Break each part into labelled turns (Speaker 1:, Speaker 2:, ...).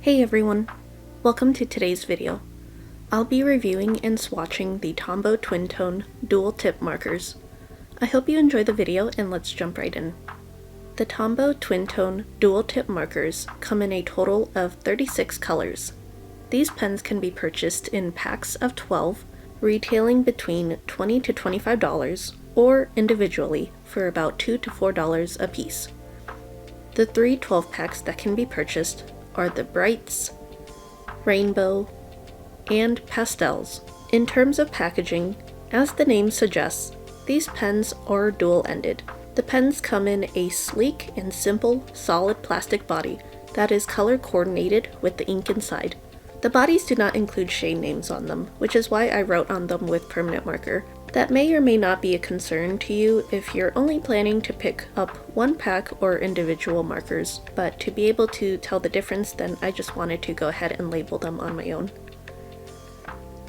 Speaker 1: Hey everyone, welcome to today's video. I'll be reviewing and swatching the Tombow TwinTone dual tip markers. I hope you enjoy the video and let's jump right in. The Tombow TwinTone dual tip markers come in a total of 36 colors. These pens can be purchased in packs of 12, retailing between $20 to $25, or individually for about $2 to $4 a piece. The three 12 packs that can be purchased are the Brights, Rainbow, and Pastels. In terms of packaging, as the name suggests, these pens are dual-ended. The pens come in a sleek and simple solid plastic body that is color coordinated with the ink inside. The bodies do not include shade names on them, which is why I wrote on them with permanent marker. That may or may not be a concern to you if you're only planning to pick up one pack or individual markers, but to be able to tell the difference, then I just wanted to go ahead and label them on my own.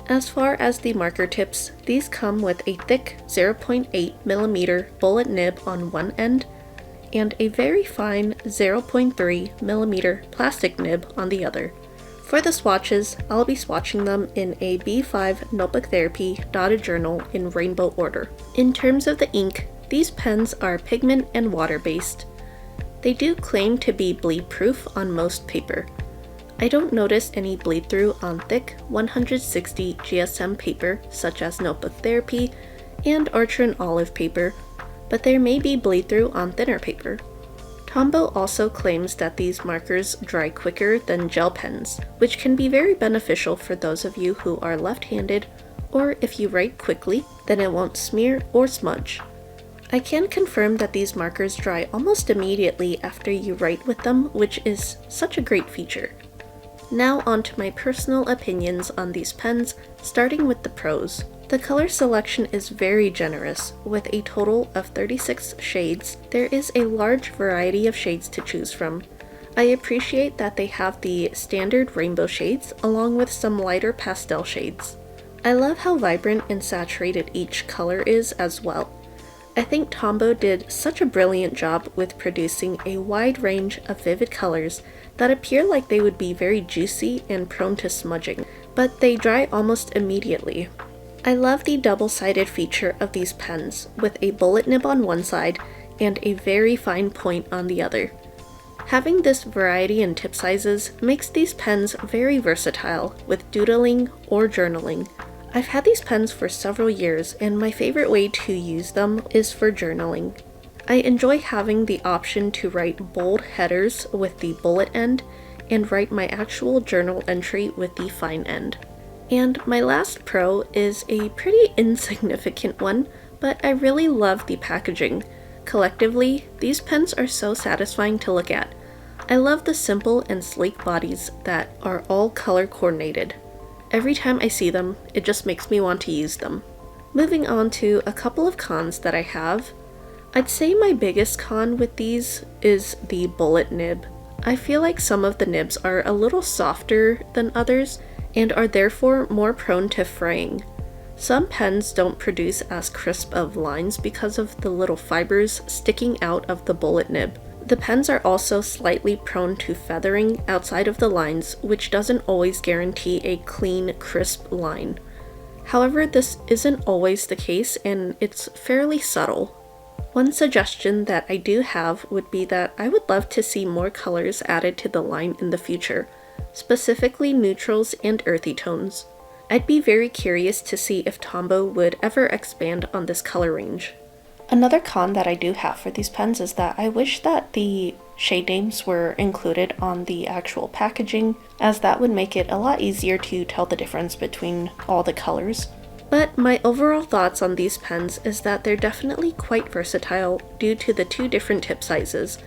Speaker 1: As far as the marker tips, these come with a thick 0.8mm bullet nib on one end and a very fine 0.3mm plastic nib on the other. For the swatches, I'll be swatching them in a B5 Notebook Therapy dotted journal in rainbow order. In terms of the ink, these pens are pigment and water-based. They do claim to be bleed-proof on most paper. I don't notice any bleed-through on thick 160 GSM paper such as Notebook Therapy and Archer and Olive paper, but there may be bleed-through on thinner paper. Tombow also claims that these markers dry quicker than gel pens, which can be very beneficial for those of you who are left-handed, or if you write quickly, then it won't smear or smudge. I can confirm that these markers dry almost immediately after you write with them, which is such a great feature. Now on to my personal opinions on these pens, starting with the pros. The color selection is very generous, with a total of 36 shades. There is a large variety of shades to choose from. I appreciate that they have the standard rainbow shades along with some lighter pastel shades. I love how vibrant and saturated each color is as well. I think Tombow did such a brilliant job with producing a wide range of vivid colors that appear like they would be very juicy and prone to smudging, but they dry almost immediately. I love the double-sided feature of these pens, with a bullet nib on one side and a very fine point on the other. Having this variety in tip sizes makes these pens very versatile with doodling or journaling. I've had these pens for several years, and my favorite way to use them is for journaling. I enjoy having the option to write bold headers with the bullet end and write my actual journal entry with the fine end. And my last pro is a pretty insignificant one, but I really love the packaging. Collectively, these pens are so satisfying to look at. I love the simple and sleek bodies that are all color coordinated. Every time I see them, it just makes me want to use them. Moving on to a couple of cons that I have. I'd say my biggest con with these is the bullet nib. I feel like some of the nibs are a little softer than others, and are therefore more prone to fraying. Some pens don't produce as crisp of lines because of the little fibers sticking out of the bullet nib. The pens are also slightly prone to feathering outside of the lines, which doesn't always guarantee a clean, crisp line. However, this isn't always the case, and it's fairly subtle. One suggestion that I do have would be that I would love to see more colors added to the line in the future, specifically neutrals and earthy tones. I'd be very curious to see if Tombow would ever expand on this color range. Another con that I do have for these pens is that I wish that the shade names were included on the actual packaging, as that would make it a lot easier to tell the difference between all the colors. But my overall thoughts on these pens is that they're definitely quite versatile due to the two different tip sizes.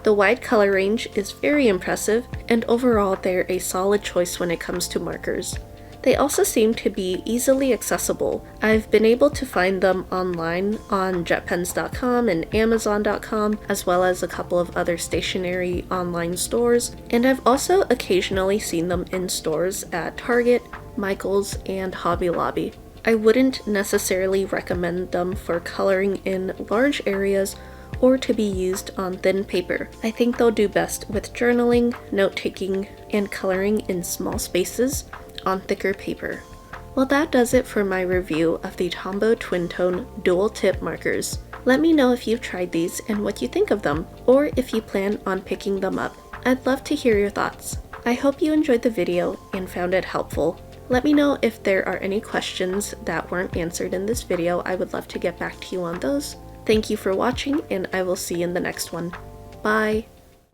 Speaker 1: The wide color range is very impressive, and overall they're a solid choice when it comes to markers. They also seem to be easily accessible. I've been able to find them online on jetpens.com and amazon.com, as well as a couple of other stationery online stores, and I've also occasionally seen them in stores at Target, Michael's, and Hobby Lobby. I wouldn't necessarily recommend them for coloring in large areas or to be used on thin paper. I think they'll do best with journaling, note-taking, and coloring in small spaces on thicker paper. Well, that does it for my review of the Tombow TwinTone dual tip markers. Let me know if you've tried these and what you think of them, or if you plan on picking them up. I'd love to hear your thoughts. I hope you enjoyed the video and found it helpful. Let me know if there are any questions that weren't answered in this video. I would love to get back to you on those. Thank you for watching, and I will see you in the next one. Bye!